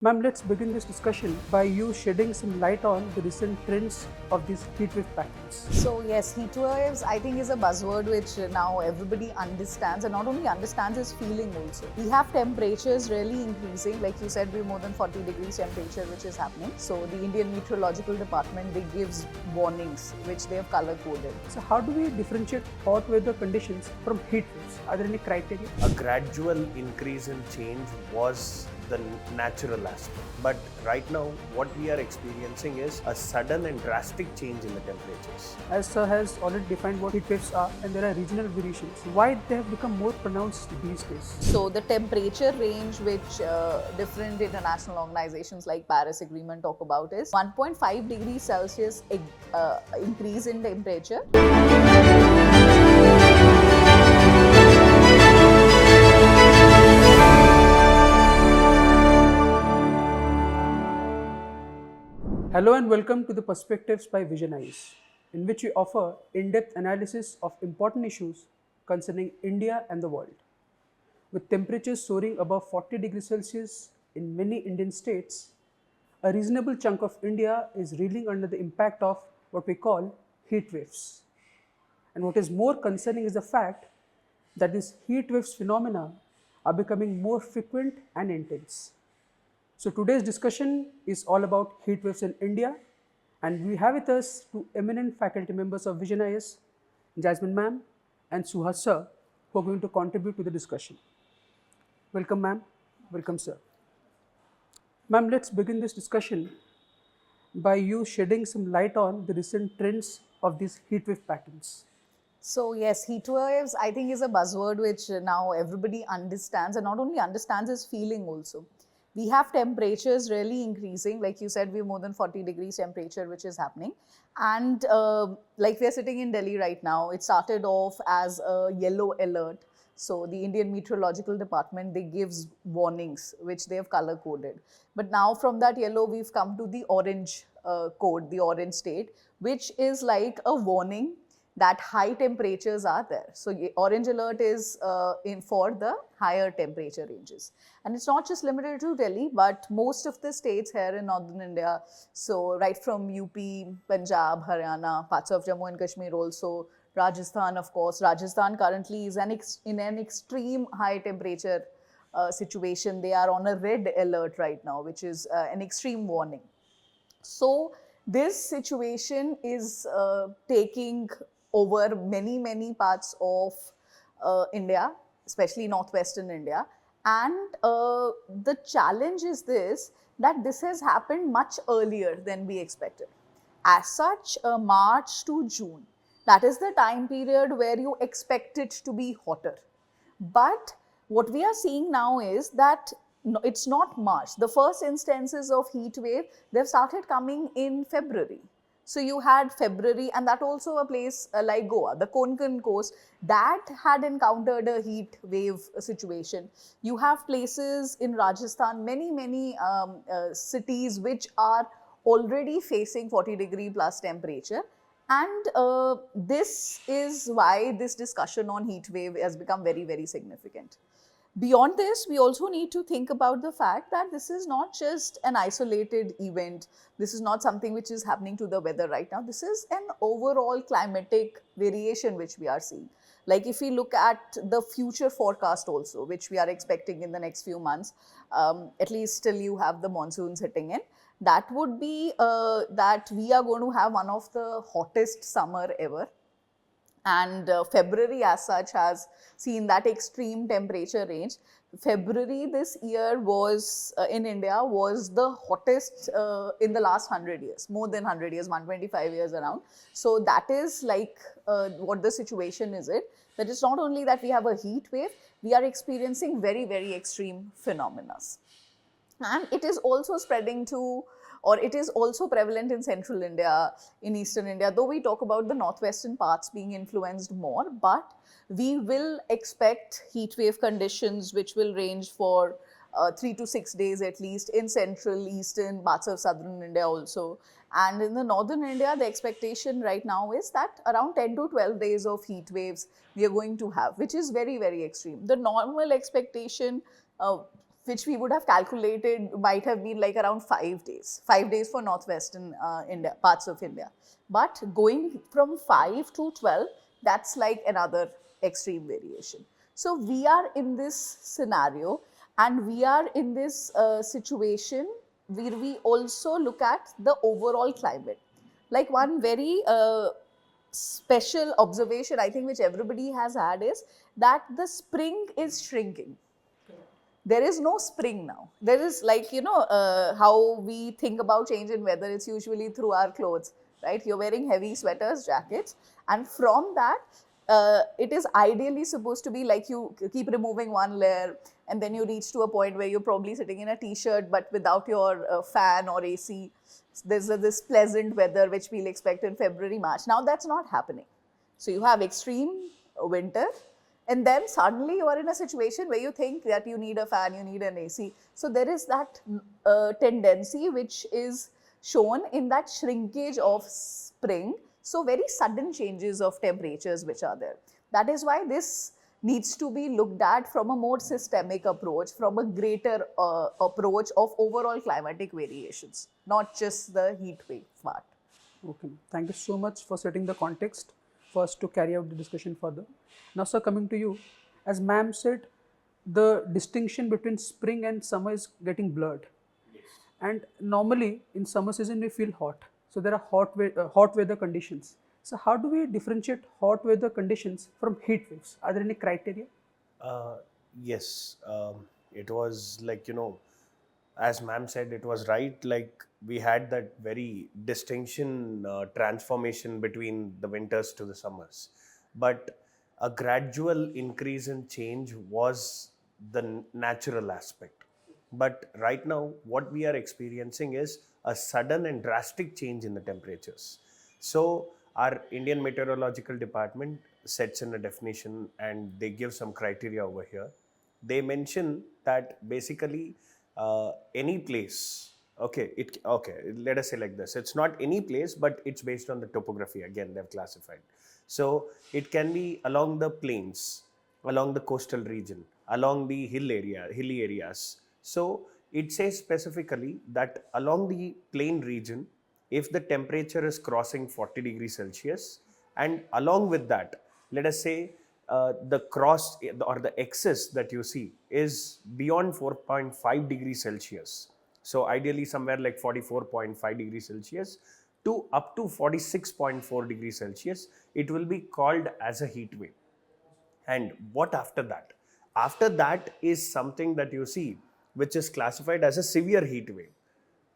Ma'am, let's begin this discussion by you shedding some light on the recent trends of these heatwave patterns. So yes, heatwaves I think is a buzzword which now everybody understands, and not only understands, is feeling also. We have temperatures really increasing, like you said, we're more than 40 degrees temperature which is happening. So the Indian Meteorological Department, they gives warnings which they have color coded. So how do we differentiate hot weather conditions from heat waves? Are there any criteria? A gradual increase in change was the natural aspect. But right now, what we are experiencing is a sudden and drastic change in the temperatures. As Sir has already defined what heat waves are, and there are regional variations, why they have become more pronounced these days? So the temperature range which different international organizations like Paris Agreement talk about is 1.5 degrees Celsius increase in temperature. Hello and welcome to the Perspectives by VisionIAS, in which we offer in-depth analysis of important issues concerning India and the world. With temperatures soaring above 40 degrees Celsius in many Indian states, a reasonable chunk of India is reeling under the impact of what we call heat waves. And what is more concerning is the fact that these heat waves phenomena are becoming more frequent and intense. So today's discussion is all about heat waves in India, and we have with us two eminent faculty members of VisionIAS, Jasmine Ma'am and Suhas Sir, who are going to contribute to the discussion. Welcome, ma'am. Welcome, sir. Ma'am, let's begin this discussion by you shedding some light on the recent trends of these heat wave patterns. So yes, heatwaves I think is a buzzword which now everybody understands, and not only understands, is feeling also. We have temperatures really increasing, like you said, we're more than 40 degrees temperature which is happening. And like we're sitting in Delhi right now, it started off as a yellow alert. So the Indian Meteorological Department, they gives warnings which they have color coded. But now from that yellow, we've come to the orange code, the orange state, which is like a warning that high temperatures are there. So orange alert is in for the higher temperature ranges. And it's not just limited to Delhi, but most of the states here in northern India. So right from UP, Punjab, Haryana, parts of Jammu and Kashmir also, Rajasthan, of course. Rajasthan currently is in an extreme high temperature situation. They are on a red alert right now, which is an extreme warning. So this situation is taking over many parts of India, especially northwestern India. And the challenge is this, that this has happened much earlier than we expected. As such, March to June, that is the time period where you expect it to be hotter. But what we are seeing now is that it's not March. The first instances of heat wave, they've started coming in February. So you had February, and that also a place like Goa, the Konkan coast, that had encountered a heat wave situation. You have places in Rajasthan, many cities which are already facing 40 degree plus temperature. And this is why this discussion on heat wave has become very significant. Beyond this, we also need to think about the fact that this is not just an isolated event. This is not something which is happening to the weather right now. This is an overall climatic variation which we are seeing. Like if we look at the future forecast also, which we are expecting in the next few months, at least till you have the monsoons hitting in, that would be that we are going to have one of the hottest summer ever. And February as such has seen that extreme temperature range. February this year was in India was the hottest in the last 100 years, more than 100 years, 125 years around. So that is like what the situation is it. That it's not only that we have a heat wave, we are experiencing very extreme phenomena. And it is also spreading to, or it is also prevalent in central India, in eastern India, though we talk about the northwestern parts being influenced more, but we will expect heat wave conditions which will range for 3 to 6 days at least in central, eastern, parts of southern India also. And in the northern India, the expectation right now is that around 10 to 12 days of heat waves we are going to have, which is very extreme. The normal expectation which we would have calculated might have been like around 5 days. 5 days for northwestern India, parts of India. But going from 5 to 12, that's like another extreme variation. So we are in this scenario, and we are in this situation where we also look at the overall climate. Like one very special observation I think which everybody has had is that the spring is shrinking. There is no spring now. There is like, how we think about change in weather, it's usually through our clothes, right? You're wearing heavy sweaters, jackets, and from that, it is ideally supposed to be like you keep removing one layer and then you reach to a point where you're probably sitting in a t-shirt but without your fan or AC. There's this pleasant weather which we'll expect in February, March. Now that's not happening. So you have extreme winter, and then suddenly you are in a situation where you think that you need a fan, you need an AC. So there is that tendency which is shown in that shrinkage of spring. So very sudden changes of temperatures which are there. That is why this needs to be looked at from a more systemic approach, from a greater approach of overall climatic variations, not just the heat wave part. Okay, thank you so much for setting the context for us to carry out the discussion further. Now, sir, coming to you, as ma'am said, the distinction between spring and summer is getting blurred. Yes. And normally in summer season we feel hot, so there are hot weather conditions. So how do we differentiate hot weather conditions from heat waves? Are there any criteria? Yes, it was like, as ma'am said, it was right. Like we had that very distinction transformation between the winters to the summers. But a gradual increase in change was the natural aspect. But right now, what we are experiencing is a sudden and drastic change in the temperatures. So our Indian Meteorological Department sets in a definition and they give some criteria over here. They mention that basically any place, let us say like this, it's not any place, but it's based on the topography. Again, they've classified. So it can be along the plains, along the coastal region, along the hilly areas. So it says specifically that along the plain region, if the temperature is crossing 40 degrees Celsius, and along with that, let us say the cross or the excess that you see is beyond 4.5 degrees Celsius. So ideally somewhere like 44.5 degrees Celsius to up to 46.4 degrees Celsius, it will be called as a heat wave. And what after that? After that is something that you see which is classified as a severe heat wave.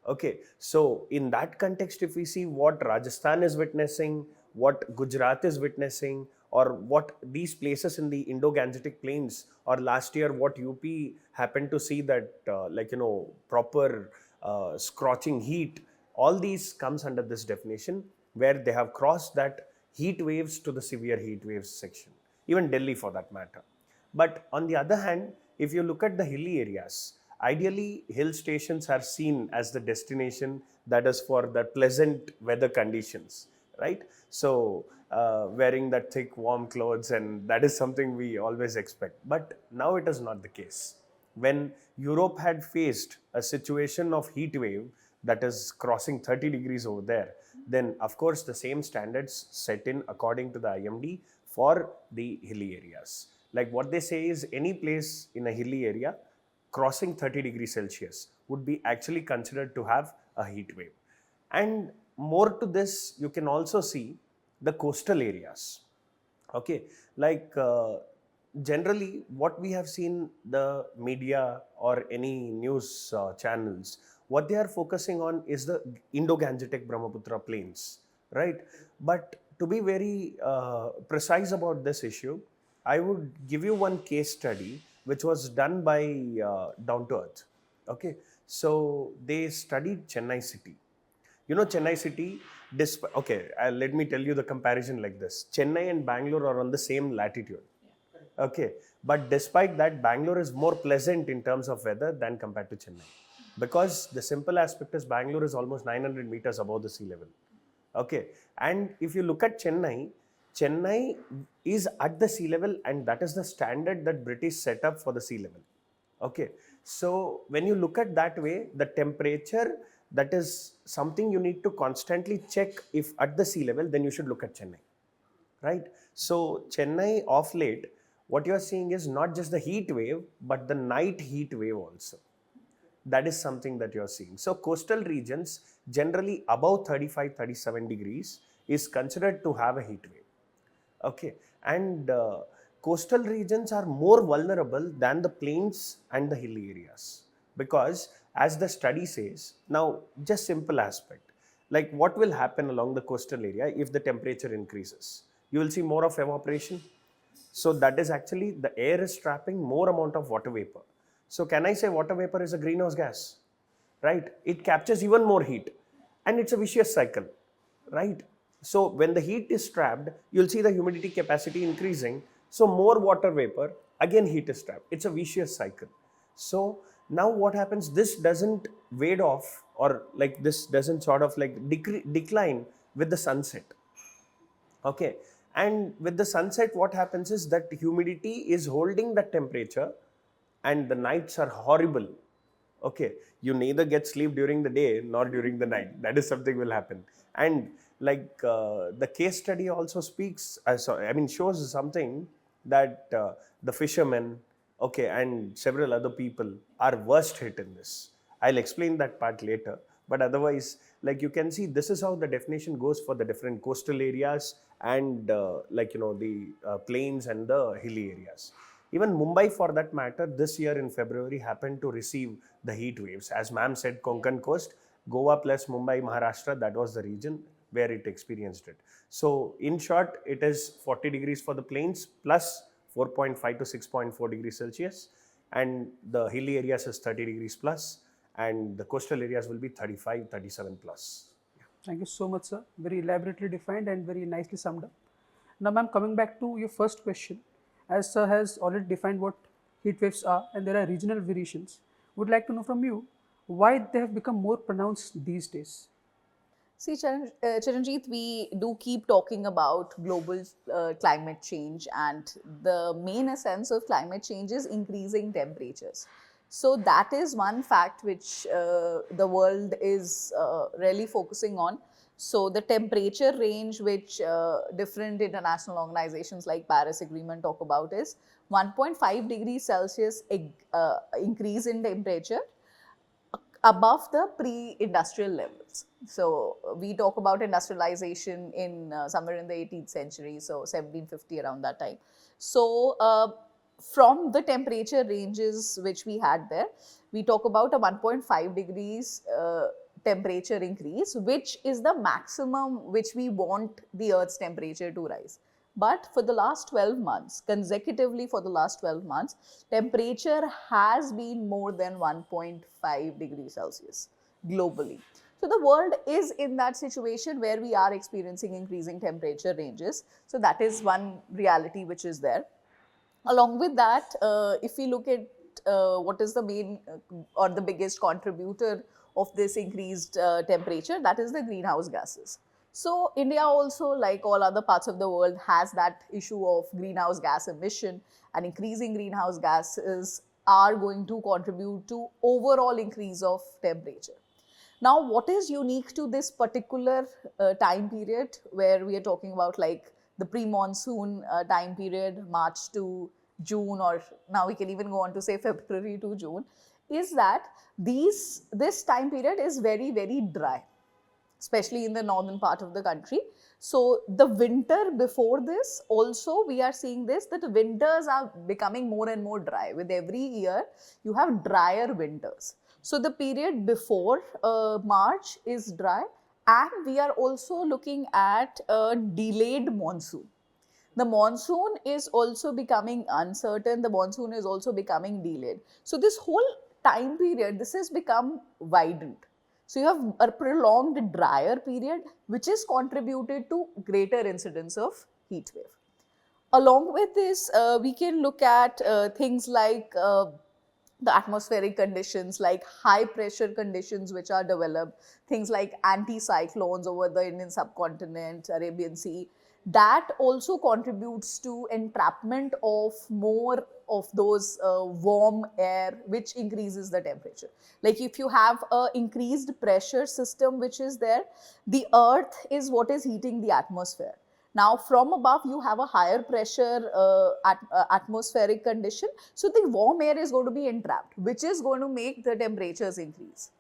Okay, so in that context, if we see what Rajasthan is witnessing, what Gujarat is witnessing, or what these places in the Indo-Gangetic plains, or last year what UP happened to see that proper scorching heat, all these comes under this definition where they have crossed that heat waves to the severe heat waves section, even Delhi for that matter. But on the other hand, if you look at the hilly areas, ideally hill stations are seen as the destination that is for the pleasant weather conditions, right? So wearing that thick warm clothes, and that is something we always expect. But now it is not the case. When Europe had faced a situation of heat wave that is crossing 30 degrees over there, then of course the same standards set in according to the IMD for the hilly areas. Like what they say is any place in a hilly area crossing 30 degrees Celsius would be actually considered to have a heat wave. And more to this, you can also see the coastal areas. Okay, like generally what we have seen the media or any news channels, what they are focusing on is the Indo-Gangetic Brahmaputra plains, right? But to be very precise about this issue, I would give you one case study which was done by Down to Earth. Okay, so they studied Chennai city. You know Chennai city, let me tell you the comparison like this. Chennai and Bangalore are on the same latitude. Okay, but despite that, Bangalore is more pleasant in terms of weather than compared to Chennai. Because the simple aspect is Bangalore is almost 900 meters above the sea level. Okay, and if you look at Chennai, Chennai is at the sea level, and that is the standard that British set up for the sea level. Okay, So when you look at that way, the temperature, that is something you need to constantly check. If at the sea level, then you should look at Chennai, right? So Chennai of late, what you are seeing is not just the heat wave, but the night heat wave also. That is something that you're seeing. So coastal regions generally above 35, 37 degrees is considered to have a heat wave. Okay, and coastal regions are more vulnerable than the plains and the hilly areas, because as the study says, now just simple aspect, like what will happen along the coastal area if the temperature increases? You will see more of evaporation. So that is actually, the air is trapping more amount of water vapor. So can I say water vapor is a greenhouse gas? Right? It captures even more heat, and it's a vicious cycle, right? So when the heat is trapped, you'll see the humidity capacity increasing. So more water vapor, again heat is trapped. It's a vicious cycle. So now what happens? This doesn't wade off, or like this doesn't sort of like decline with the sunset. Okay, and with the sunset, what happens is that humidity is holding the temperature, and the nights are horrible. Okay, you neither get sleep during the day nor during the night. That is something will happen. And like the case study also speaks, shows something that the fishermen, okay, and several other people are worst hit in this. I'll explain that part later. But otherwise, like you can see, this is how the definition goes for the different coastal areas and the plains and the hilly areas. Even Mumbai, for that matter, this year in February happened to receive the heat waves. As ma'am said, Konkan coast, Goa plus Mumbai, Maharashtra, that was the region where it experienced it. So in short, it is 40 degrees for the plains plus 4.5 to 6.4 degrees Celsius, and the hilly areas is 30 degrees plus, and the coastal areas will be 35, 37 plus. Thank you so much, sir. Very elaborately defined and very nicely summed up. Now, ma'am, coming back to your first question, as sir has already defined what heat waves are and there are regional variations, would like to know from you why they have become more pronounced these days. See, Chiranjeet, we do keep talking about global climate change, and the main essence of climate change is increasing temperatures. So that is one fact which the world is really focusing on. So the temperature range which different international organizations like Paris Agreement talk about is 1.5 degrees Celsius increase in temperature above the pre-industrial levels. So we talk about industrialization in somewhere in the 18th century, so 1750, around that time. So from the temperature ranges which we had there, we talk about a 1.5 degrees temperature increase, which is the maximum which we want the Earth's temperature to rise. But for the last 12 months, consecutively for the last 12 months, temperature has been more than 1.5 degrees Celsius globally. So the world is in that situation where we are experiencing increasing temperature ranges. So that is one reality which is there. Along with that, if we look at what is the main or the biggest contributor of this increased temperature, that is the greenhouse gases. So India also, like all other parts of the world, has that issue of greenhouse gas emission, and increasing greenhouse gases are going to contribute to overall increase of temperature. Now, what is unique to this particular time period where we are talking about like the pre-monsoon time period, March to June, or now we can even go on to say February to June, is that this time period is very, very dry, especially in the northern part of the country. So the winter before this also, we are seeing this, that the winters are becoming more and more dry. With every year, you have drier winters. So the period before March is dry, and we are also looking at a delayed monsoon. The monsoon is also becoming uncertain. The monsoon is also becoming delayed. So this whole time period, this has become widened. So you have a prolonged drier period, which is contributed to greater incidence of heat wave. Along with this, we can look at things like the atmospheric conditions, like high pressure conditions which are developed, things like anticyclones over the Indian subcontinent, Arabian Sea. that also contributes to entrapment of more of those warm air, which increases the temperature. Like if you have a increased pressure system which is there, the earth is what is heating the atmosphere. Now from above you have a higher pressure atmospheric condition, so the warm air is going to be entrapped, which is going to make the temperatures increase.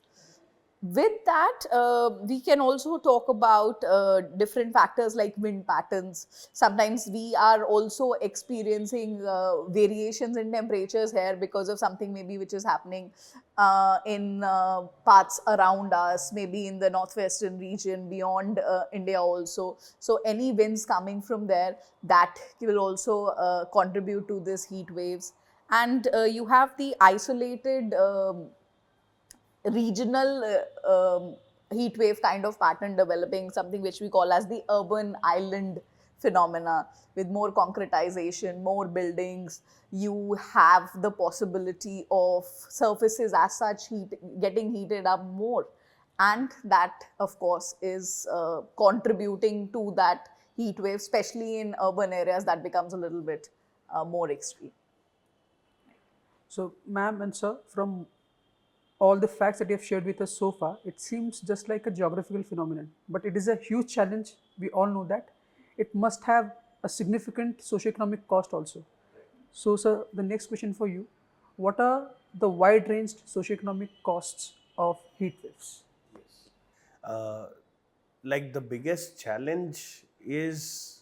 With that, we can also talk about different factors like wind patterns. Sometimes we are also experiencing variations in temperatures here because of something maybe which is happening in parts around us, maybe in the northwestern region, beyond India also. So any winds coming from there, that will also contribute to this heat waves. And you have the isolated regional heat wave kind of pattern developing, something which we call as the urban island phenomena. With more concretization, more buildings, you have the possibility of surfaces as such getting heated up more, and that of course is contributing to that heat wave, especially in urban areas. That becomes a little bit more extreme. So, ma'am and sir, from all the facts that you have shared with us so far, it seems just like a geographical phenomenon, but it is a huge challenge. We all know that. It must have a significant socio-economic cost also. So, sir, the next question for you: what are the wide-ranged socio-economic costs of heat waves? Uh, like the biggest challenge is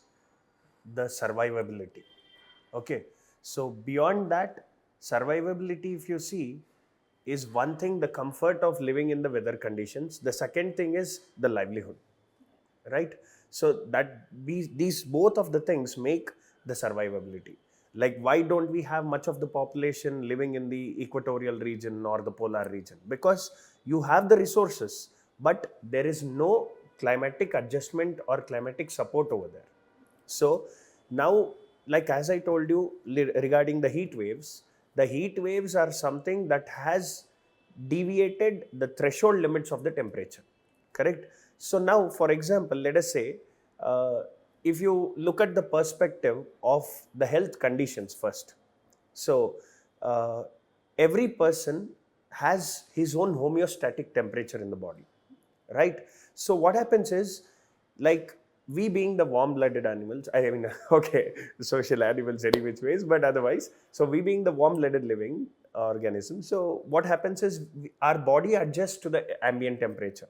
the survivability. Okay, so beyond that, survivability, if you see, is one thing, the comfort of living in the weather conditions. The second thing is the livelihood, right? So that these both of the things make the survivability. Like why don't we have much of the population living in the equatorial region or the polar region? Because you have the resources, but there is no climatic adjustment or climatic support over there. So now, like as I told you regarding the heat waves are something that has deviated the threshold limits of the temperature, correct? So now, for example, let us say, if you look at the perspective of the health conditions first. So every person has his own homeostatic temperature in the body, right? So what happens is, like we being the warm-blooded animals, I mean, okay, social animals any which ways, but otherwise, so we being the warm-blooded living organism, so what happens is our body adjusts to the ambient temperature.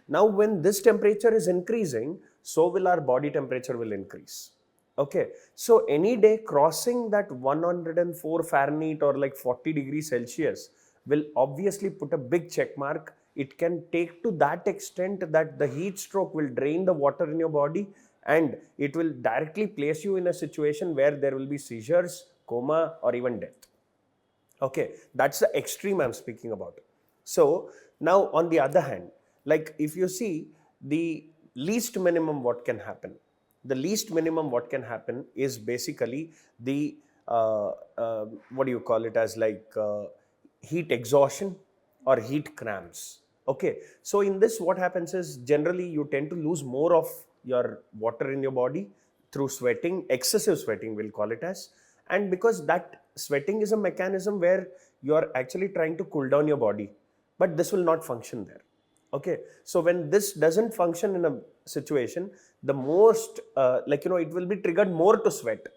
Now, when this temperature is increasing, so will our body temperature will increase. Okay, so any day crossing that 104 Fahrenheit or like 40 degrees Celsius will obviously put a big check mark. It can take to that extent that the heat stroke will drain the water in your body, and it will directly place you in a situation where there will be seizures, coma, or even death. Okay, that's the extreme I'm speaking about. So now on the other hand, like if you see the least minimum what can happen, the least minimum what can happen is basically the what do you call it as, like heat exhaustion or heat cramps. Okay, so in this what happens is generally you tend to lose more of your water in your body through sweating, excessive sweating we'll call it as, and because that sweating is a mechanism where you are actually trying to cool down your body, but this will not function there. Okay, so when this doesn't function in a situation, the most it will be triggered more to sweat.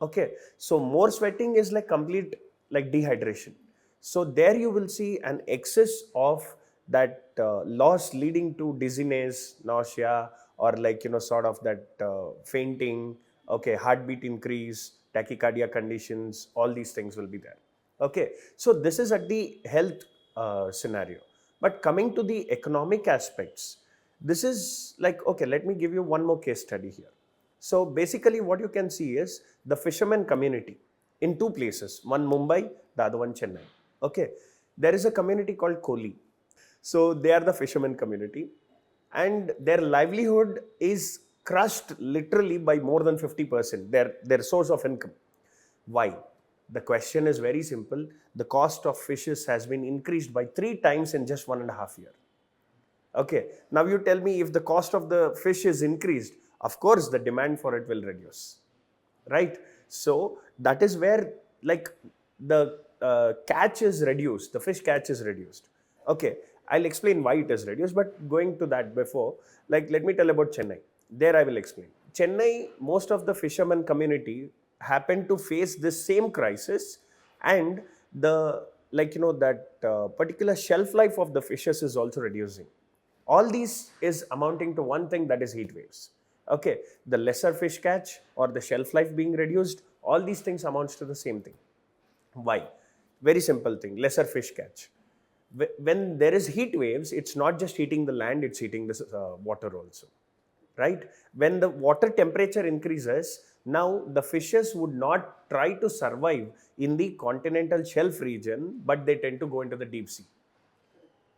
Okay, so more sweating is like complete like dehydration. So there you will see an excess of that loss leading to dizziness, nausea, or like sort of that fainting. Okay, heartbeat increase, tachycardia conditions, all these things will be there. Okay, so this is at the health scenario. But coming to the economic aspects, this is like, okay, let me give you one more case study here. So basically what you can see is the fishermen community in two places, one Mumbai, the other one Chennai. Okay, there is a community called Koli. So they are the fishermen community, and their livelihood is crushed literally by more than 50%, their source of income. Why? The question is very simple. The cost of fishes has been increased by 3 times in just 1.5 years. Okay, now you tell me, if the cost of the fish is increased, of course the demand for it will reduce, right? So that is where like the catch is reduced, the fish catch is reduced. Okay, I'll explain why it is reduced, but going to that before, like let me tell about Chennai. There I will explain. Chennai, most of the fishermen community happen to face this same crisis, and the that particular shelf life of the fishes is also reducing. All these is amounting to one thing, that is heat waves. Okay, the lesser fish catch or the shelf life being reduced, all these things amounts to the same thing. Why? Very simple thing, lesser fish catch. When there is heat waves, it's not just heating the land, it's heating the water also, right? When the water temperature increases, now the fishes would not try to survive in the continental shelf region, but they tend to go into the deep sea,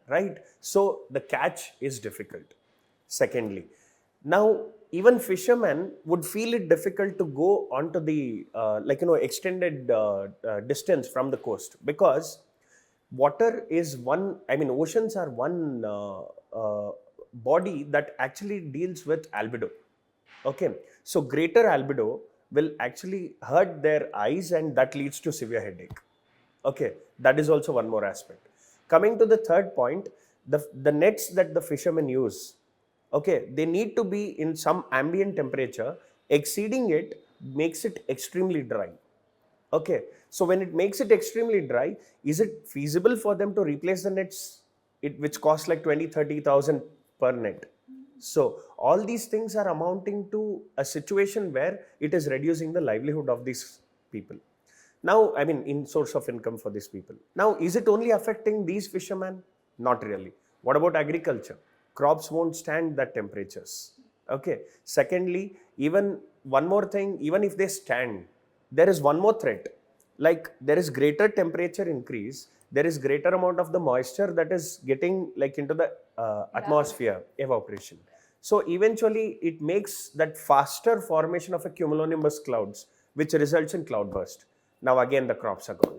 right? So the catch is difficult. Secondly, now even fishermen would feel it difficult to go onto the extended distance from the coast, because water is one, I mean oceans are one body that actually deals with albedo. Okay, so greater albedo will actually hurt their eyes, and that leads to severe headache. Okay, that is also one more aspect. Coming to the third point, the nets that the fishermen use, okay, they need to be in some ambient temperature. Exceeding it makes it extremely dry. Okay, so when it makes it extremely dry, is it feasible for them to replace the nets, which cost like 20,000-30,000 per net? So all these things are amounting to a situation where it is reducing the livelihood of these people. Now, I mean, in source of income for these people. Now, is it only affecting these fishermen? Not really. What about agriculture? Crops won't stand that temperatures. Okay. Secondly, even one more thing, even if they stand, there is one more threat. Like there is greater temperature increase, there is greater amount of the moisture that is getting like into the atmosphere, evaporation. So eventually it makes that faster formation of a cumulonimbus clouds, which results in cloudburst. Now again the crops are gone.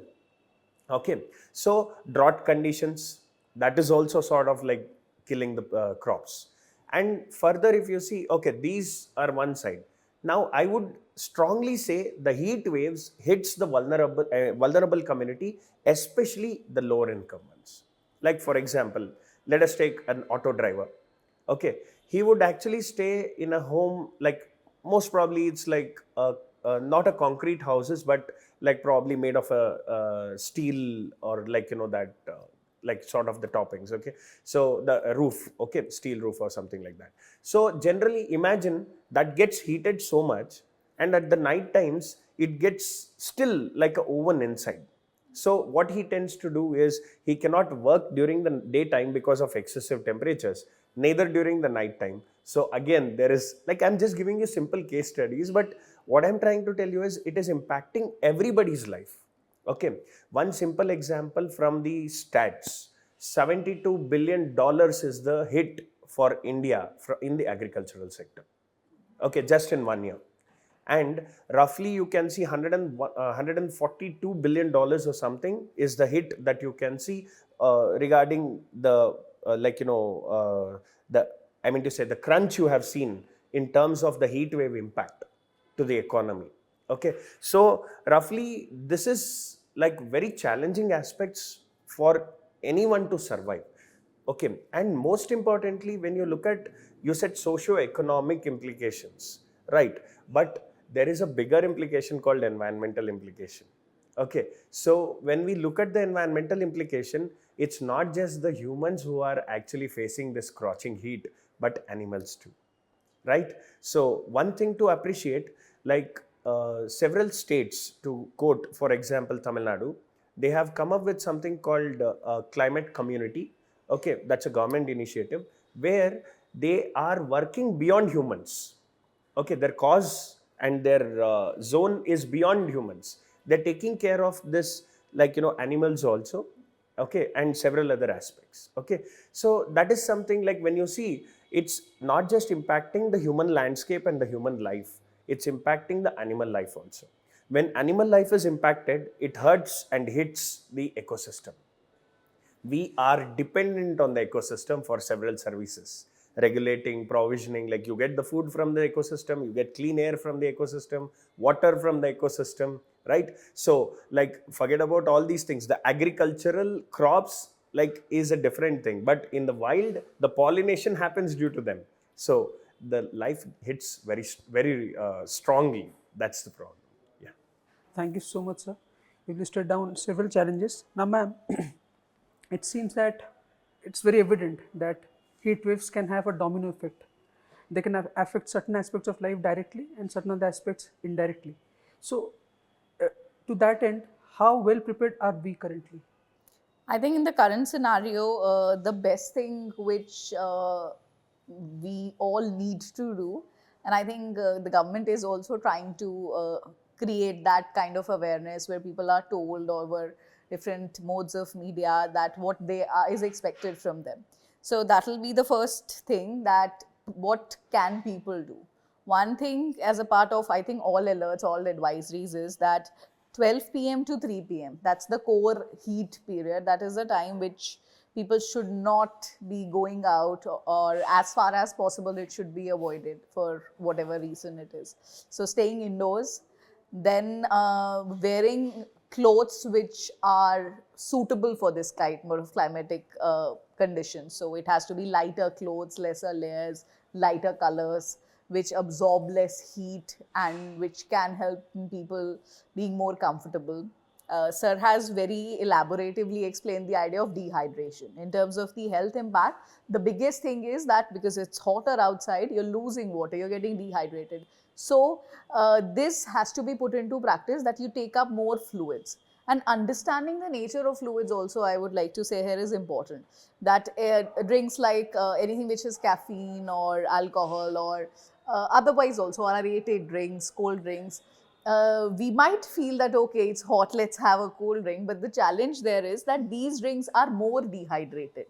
Okay, so drought conditions, that is also sort of like killing the crops. And further, if you see, okay, these are one side. Now I would strongly say the heat waves hits the vulnerable community, especially the lower income ones. Like for example, let us take an auto driver. Okay, he would actually stay in a home, like most probably it's like not a concrete houses, but like probably made of a steel, or like that like sort of the toppings. Okay, so the roof, okay, steel roof or something like that. So generally imagine that gets heated so much, and at the night times it gets still like a oven inside. So what he tends to do is he cannot work during the daytime because of excessive temperatures, neither during the night time. So again, there is, like, I'm just giving you simple case studies, but what I'm trying to tell you is it is impacting everybody's life. Okay, one simple example from the stats, $72 billion is the hit for India in the agricultural sector. Okay, just in 1 year. And roughly you can see $142 billion or something is the hit that you can see regarding the the, I mean to say, the crunch you have seen in terms of the heat wave impact to the economy. Okay, so roughly this is like very challenging aspects for anyone to survive. Okay, and most importantly, when you look at, you said socio-economic implications, right? But there is a bigger implication called environmental implication. Okay, so when we look at the environmental implication, it's not just the humans who are actually facing this scorching heat, but animals too, right? So one thing to appreciate, like several states, to quote for example Tamil Nadu, they have come up with something called climate community. Okay, that's a government initiative where they are working beyond humans. Okay, their cause and their zone is beyond humans. They're taking care of this, like animals also. Okay, and several other aspects. Okay, so that is something, like when you see, it's not just impacting the human landscape and the human life, it's impacting the animal life also. When animal life is impacted, it hurts and hits the ecosystem. We are dependent on the ecosystem for several services. regulating, provisioning. Like you get the food from the ecosystem, you get clean air from the ecosystem, water from the ecosystem, right? So like forget about all these things. The agricultural crops like is a different thing, but in the wild, the pollination happens due to them. So the life hits very strongly. That's the problem. Yeah. Thank you so much, sir. You've listed down several challenges. Now, ma'am, it seems that it's very evident that heat waves can have a domino effect. They can affect certain aspects of life directly and certain other aspects indirectly. So, uh, to that end, how well prepared are we currently? I think in the current scenario, the best thing which we all need to do, and I think the government is also trying to create that kind of awareness where people are told over different modes of media that what they are is expected from them. So that will be the first thing, that what can people do. One thing as a part of, I think, all alerts, all advisories is that 12 p.m. to 3 p.m. That's the core heat period. That is the time which people should not be going out, or as far as possible, it should be avoided for whatever reason it is. So, staying indoors, then wearing clothes which are suitable for this kind of climatic conditions. So, it has to be lighter clothes, lesser layers, lighter colors, which absorb less heat and which can help people being more comfortable. Sir has very elaboratively explained the idea of dehydration. In terms of the health impact, the biggest thing is that because it's hotter outside, you're losing water, you're getting dehydrated. So, this has to be put into practice, that you take up more fluids. And understanding the nature of fluids also, I would like to say here, is important. That drinks like anything which is caffeine or alcohol, or otherwise also aerated drinks, cold drinks, we might feel that okay, it's hot, let's have a cold drink, but the challenge there is that these drinks are more dehydrated,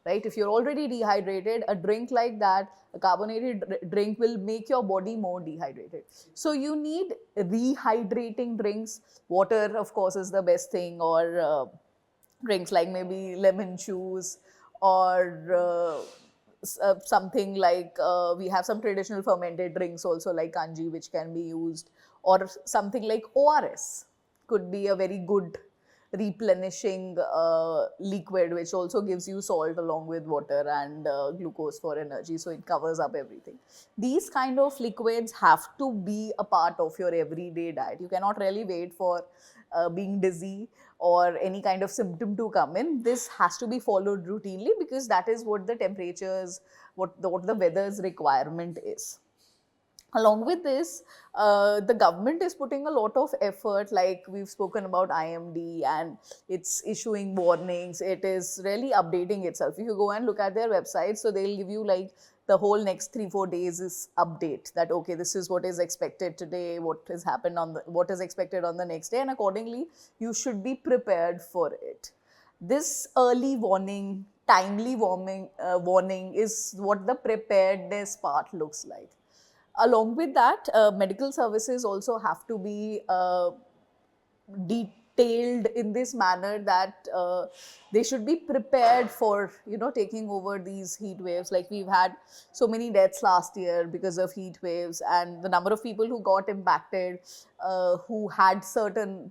right? If you're already dehydrated, a drink like that, a carbonated drink, will make your body more dehydrated. So you need rehydrating drinks. Water, of course, is the best thing, or drinks like maybe lemon juice, or something like we have some traditional fermented drinks also like kanji, which can be used, or something like ORS could be a very good replenishing liquid, which also gives you salt along with water and glucose for energy, so it covers up everything. These kind of liquids have to be a part of your everyday diet. You cannot really wait for being dizzy or any kind of symptom to come in. This has to be followed routinely, because that is what the temperatures, what the weather's requirement is. Along with this, the government is putting a lot of effort, like we've spoken about IMD, and it's issuing warnings. It is really updating itself. If you go and look at their website, so they'll give you like the whole next 3-4 days is update, that okay, this is what is expected today, what has happened on what is expected on the next day, and accordingly you should be prepared for it. This early warning, timely warning is what the preparedness part looks like. Along with that, medical services also have to be detailed in this manner, that they should be prepared for taking over these heat waves. Like we've had so many deaths last year because of heat waves, and the number of people who got impacted, who had certain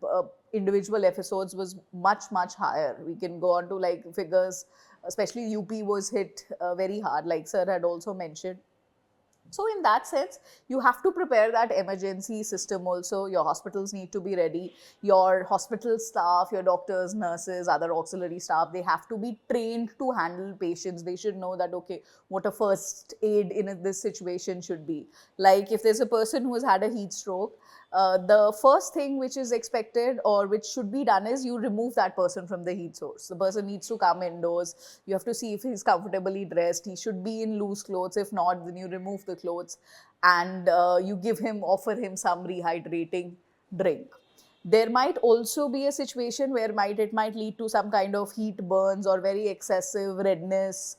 individual episodes, was much higher. We can go on to like figures, especially UP was hit very hard, like sir had also mentioned. So in that sense, you have to prepare that emergency system also. Your hospitals need to be ready. Your hospital staff, your doctors, nurses, other auxiliary staff, they have to be trained to handle patients. They should know that, okay, what a first aid in this situation should be. Like if there's a person who has had a heat stroke, the first thing which is expected or which should be done is you remove that person from the heat source. The person needs to come indoors. You have to see if he's comfortably dressed. He should be in loose clothes. If not, then you remove the clothes and you offer him some rehydrating drink. There might also be a situation where it might lead to some kind of heat burns or very excessive redness.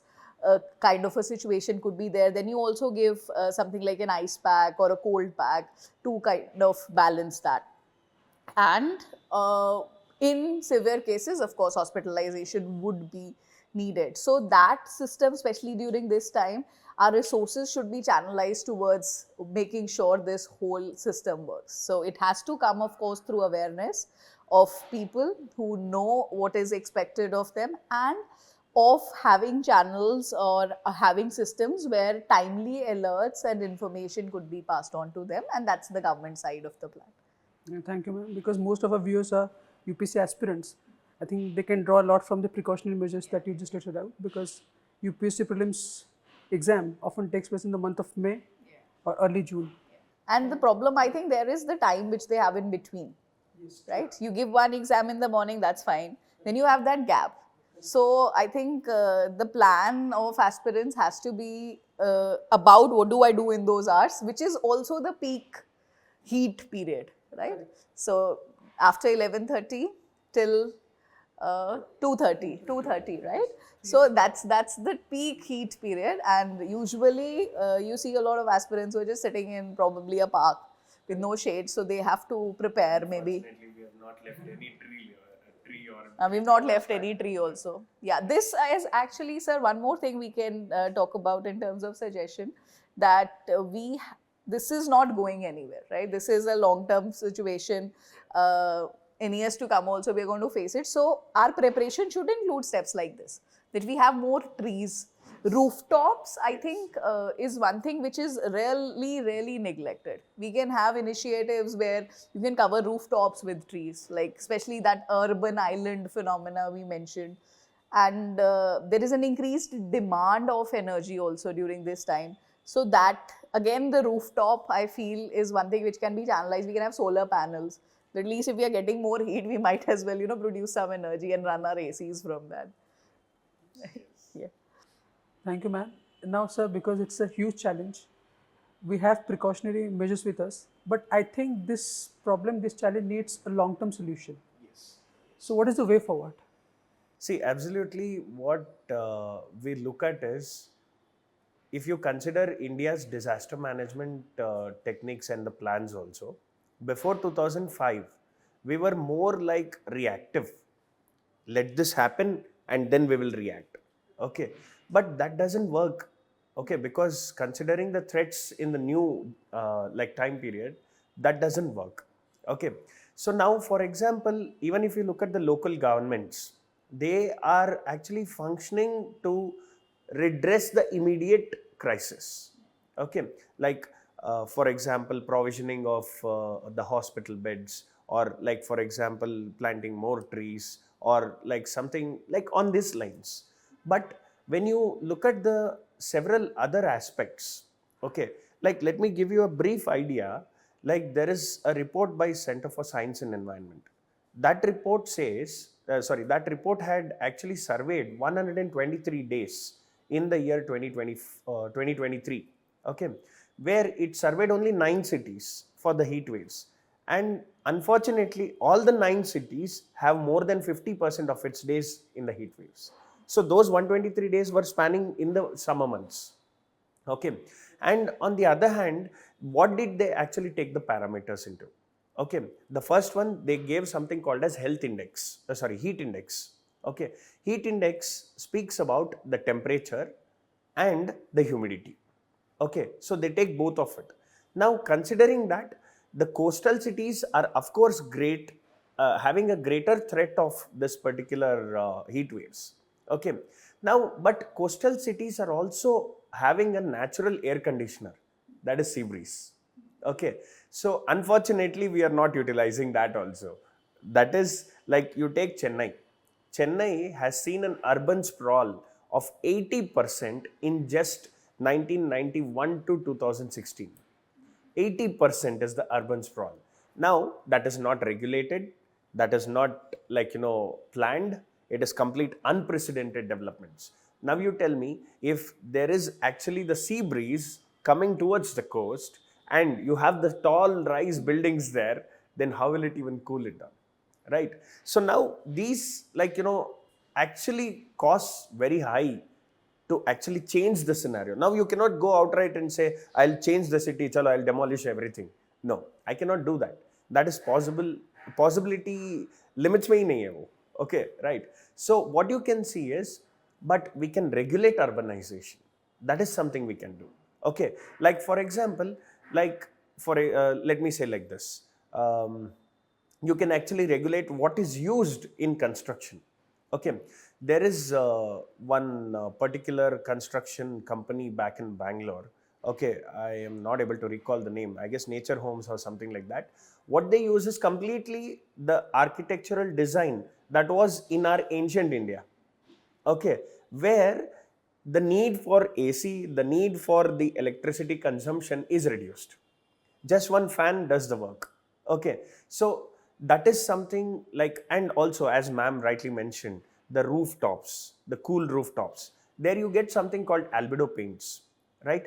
Kind of a situation could be there. Then you also give something like an ice pack or a cold pack to kind of balance that. And in severe cases, of course, hospitalization would be needed. So that system, especially during this time, our resources should be channelized towards making sure this whole system works. So it has to come, of course, through awareness of people who know what is expected of them, and of having channels or having systems where timely alerts and information could be passed on to them, and that's the government side of the plan. Yeah, thank you, ma'am. Because most of our viewers are UPSC aspirants, I think they can draw a lot from the precautionary measures that you just listed out, because UPSC prelims exam often takes place in the month of May or early June. And the problem, I think, there is the time which they have in between, right? You give one exam in the morning, that's fine. Then you have that gap. So I think the plan of aspirants has to be about what do I do in those hours, which is also the peak heat period, right? So after 11:30 till 2:30, right? So that's the peak heat period, and usually you see a lot of aspirants who are just sitting in probably a park with no shade, so they have to prepare maybe. Unfortunately, we have not left any tree or We've not left any tree also. Yeah, this is actually, sir, one more thing we can talk about in terms of suggestion, that this is not going anywhere, right? This is a long-term situation. In years to come also, we're going to face it. So our preparation should include steps like this, that we have more trees. Rooftops, I think, is one thing which is really neglected. We can have initiatives where you can cover rooftops with trees, like especially that urban island phenomena we mentioned. And there is an increased demand of energy also during this time. So that, again, the rooftop, I feel, is one thing which can be channelized. We can have solar panels. At least if we are getting more heat, we might as well, produce some energy and run our ACs from that. Yeah. Thank you, ma'am. Now, sir, because it's a huge challenge, we have precautionary measures with us, but I think this challenge needs a long-term solution. Yes. So what is the way forward? See, absolutely what we look at is, if you consider India's disaster management techniques and the plans also, before 2005, we were more like reactive. Let this happen and then we will react. Okay. But that doesn't work. Okay. Because considering the threats in the new time period, that doesn't work. Okay. So now, for example, even if you look at the local governments, they are actually functioning to redress the immediate crisis. Okay. Like, for example, provisioning of the hospital beds, or like, for example, planting more trees, or like something like on these lines. But when you look at the several other aspects, okay, like let me give you a brief idea. Like, there is a report by Center for Science and Environment. That report says, that report had actually surveyed 123 days in the year 2023, okay, where it surveyed only 9 cities for the heat waves. And unfortunately, all the 9 cities have more than 50% of its days in the heat waves. So those 123 days were spanning in the summer months. Okay. And on the other hand, what did they actually take the parameters into? Okay. The first one, they gave something called as heat index. Okay. Heat index speaks about the temperature and the humidity. Okay. So they take both of it. Now, considering that, the coastal cities are of course great, having a greater threat of this particular heat waves. Okay. Now, but coastal cities are also having a natural air conditioner, that is sea breeze. Okay. So unfortunately, we are not utilizing that also. That is, like, you take Chennai. Chennai has seen an urban sprawl of 80% in just 1991 to 2016. 80% is the urban sprawl. Now, that is not regulated, that is not planned, it is complete unprecedented developments. Now you tell me, if there is actually the sea breeze coming towards the coast and you have the tall rise buildings there, then how will it even cool it down, right? So now these actually costs very high to actually change the scenario. Now you cannot go outright and say, I'll change the city, chalo, I'll demolish everything. No, I cannot do that. That is possibility limits mein hi nahi hai wo. Okay, right. So what you can see is, but we can regulate urbanization. That is something we can do. Okay, like for example, like let me say like this. You can actually regulate what is used in construction. Okay, there is one particular construction company back in Bangalore. Okay, I am not able to recall the name. I guess Nature Homes or something like that. What they use is completely the architectural design that was in our ancient India. Okay, where the need for AC, the need for the electricity consumption is reduced. Just one fan does the work. Okay, so that is something like, and also as ma'am rightly mentioned, the rooftops, the cool rooftops, there you get something called albedo paints, right?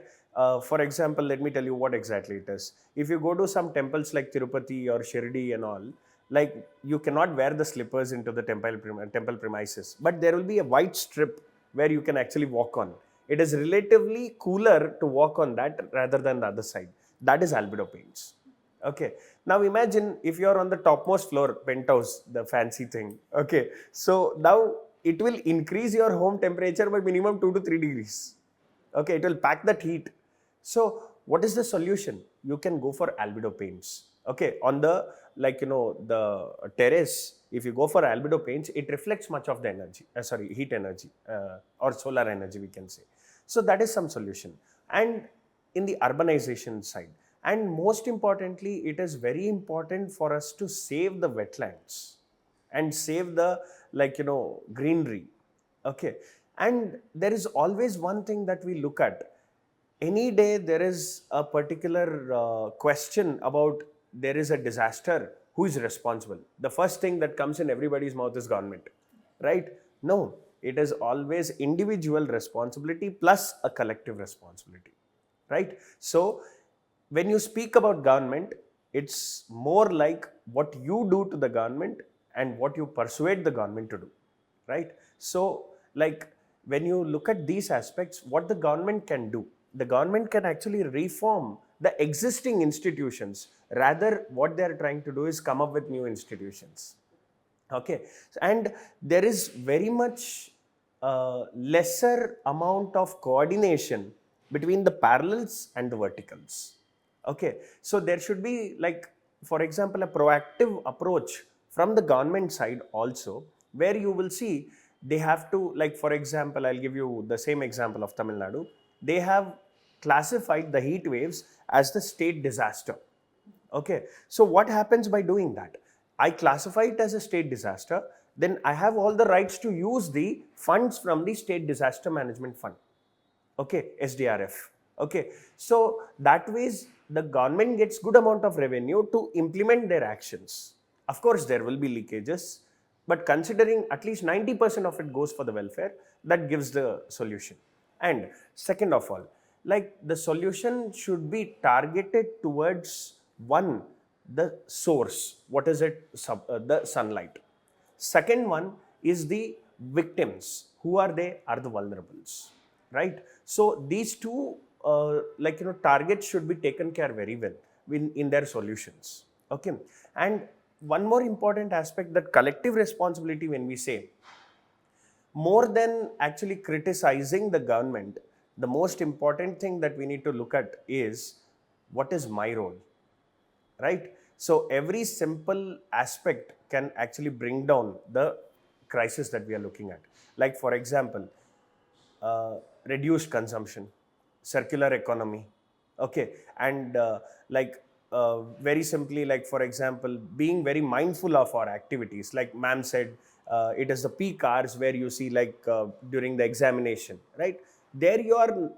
For example, let me tell you what exactly it is. If you go to some temples like Tirupati or Shirdi and all, like you cannot wear the slippers into the temple premises, but there will be a white strip where you can actually walk on. It is relatively cooler to walk on that rather than the other side. That is albedo paints. Okay, now imagine if you are on the topmost floor, penthouse, the fancy thing. Okay, so now it will increase your home temperature by minimum 2 to 3 degrees. Okay, it will pack that heat. So what is the solution? You can go for albedo paints. Okay, on the, like, the terrace, if you go for albedo paints, it reflects much of the energy, heat energy, or solar energy, we can say. So that is some solution. And in the urbanization side, and most importantly, it is very important for us to save the wetlands and save the, greenery. Okay, and there is always one thing that we look at. Any day there is a particular question about, there is a disaster, who is responsible? The first thing that comes in everybody's mouth is government, right? No, it is always individual responsibility plus a collective responsibility, right? So when you speak about government, it's more like what you do to the government and what you persuade the government to do, right? So like when you look at these aspects, what the government can do, the government can actually reform the existing institutions. Rather, what they are trying to do is come up with new institutions. Okay, and there is very much lesser amount of coordination between the parallels and the verticals. Okay, so there should be, like, for example, a proactive approach from the government side also, where you will see they have to, like, for example, I'll give you the same example of Tamil Nadu. They have classified the heat waves as the state disaster. Okay, so what happens by doing that? I classify it as a state disaster, then I have all the rights to use the funds from the State Disaster Management Fund. Okay, SDRF. Okay, so that ways the government gets good amount of revenue to implement their actions. Of course, there will be leakages, but considering at least 90% of it goes for the welfare, that gives the solution. And second of all, like, the solution should be targeted towards one, the source. What is it? The sunlight. Second one is the victims. Who are they? Are the vulnerables, right? So these two, targets should be taken care very well in their solutions. Okay, and one more important aspect, that collective responsibility, when we say, more than actually criticizing the government, the most important thing that we need to look at is, what is my role, right? So every simple aspect can actually bring down the crisis that we are looking at. Like, for example, reduced consumption, circular economy. Okay, and very simply, like, for example, being very mindful of our activities. Like ma'am said, it is the peak hours where you see, like, during the examination, right? There you are,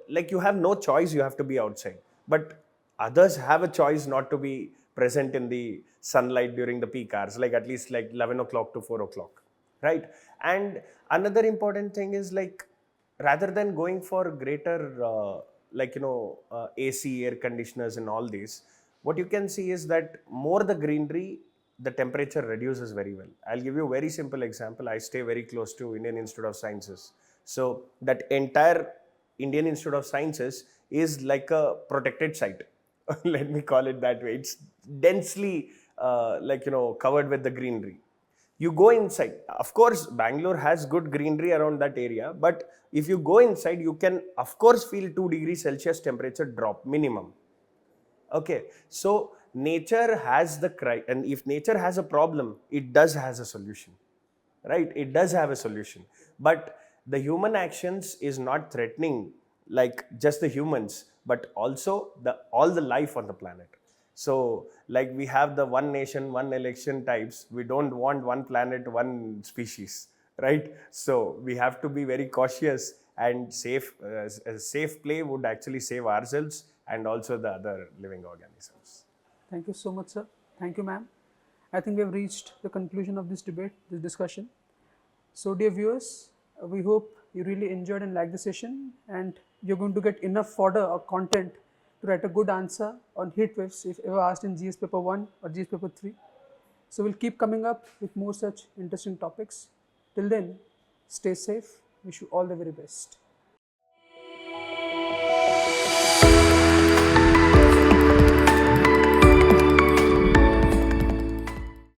you have no choice, you have to be outside. But others have a choice not to be present in the sunlight during the peak hours, like at least like 11 o'clock to 4 o'clock, right? And another important thing is, like, rather than going for greater AC, air conditioners and all these, what you can see is that more the greenery, the temperature reduces very well. I'll give you a very simple example. I stay very close to Indian Institute of Sciences. So that entire Indian Institute of Sciences is like a protected site. Let me call it that way. It's densely, covered with the greenery. You go inside. Of course, Bangalore has good greenery around that area, but if you go inside, you can, of course, feel 2 degrees Celsius temperature drop minimum. Okay, so nature has and if nature has a problem, it does has a solution, right? It does have a solution, but the human actions is not threatening like just the humans, but also all the life on the planet. So like we have the one nation, one election types. We don't want one planet, one species, right? So we have to be very cautious and safe. A safe play would actually save ourselves and also the other living organisms. Thank you so much, sir. Thank you, ma'am. I think we have reached the conclusion of this debate, this discussion. So, dear viewers, we hope you really enjoyed and liked the session, and you're going to get enough fodder or content to write a good answer on heat waves if ever asked in GS paper 1 or GS paper 3. So, we'll keep coming up with more such interesting topics. Till then, stay safe. Wish you all the very best.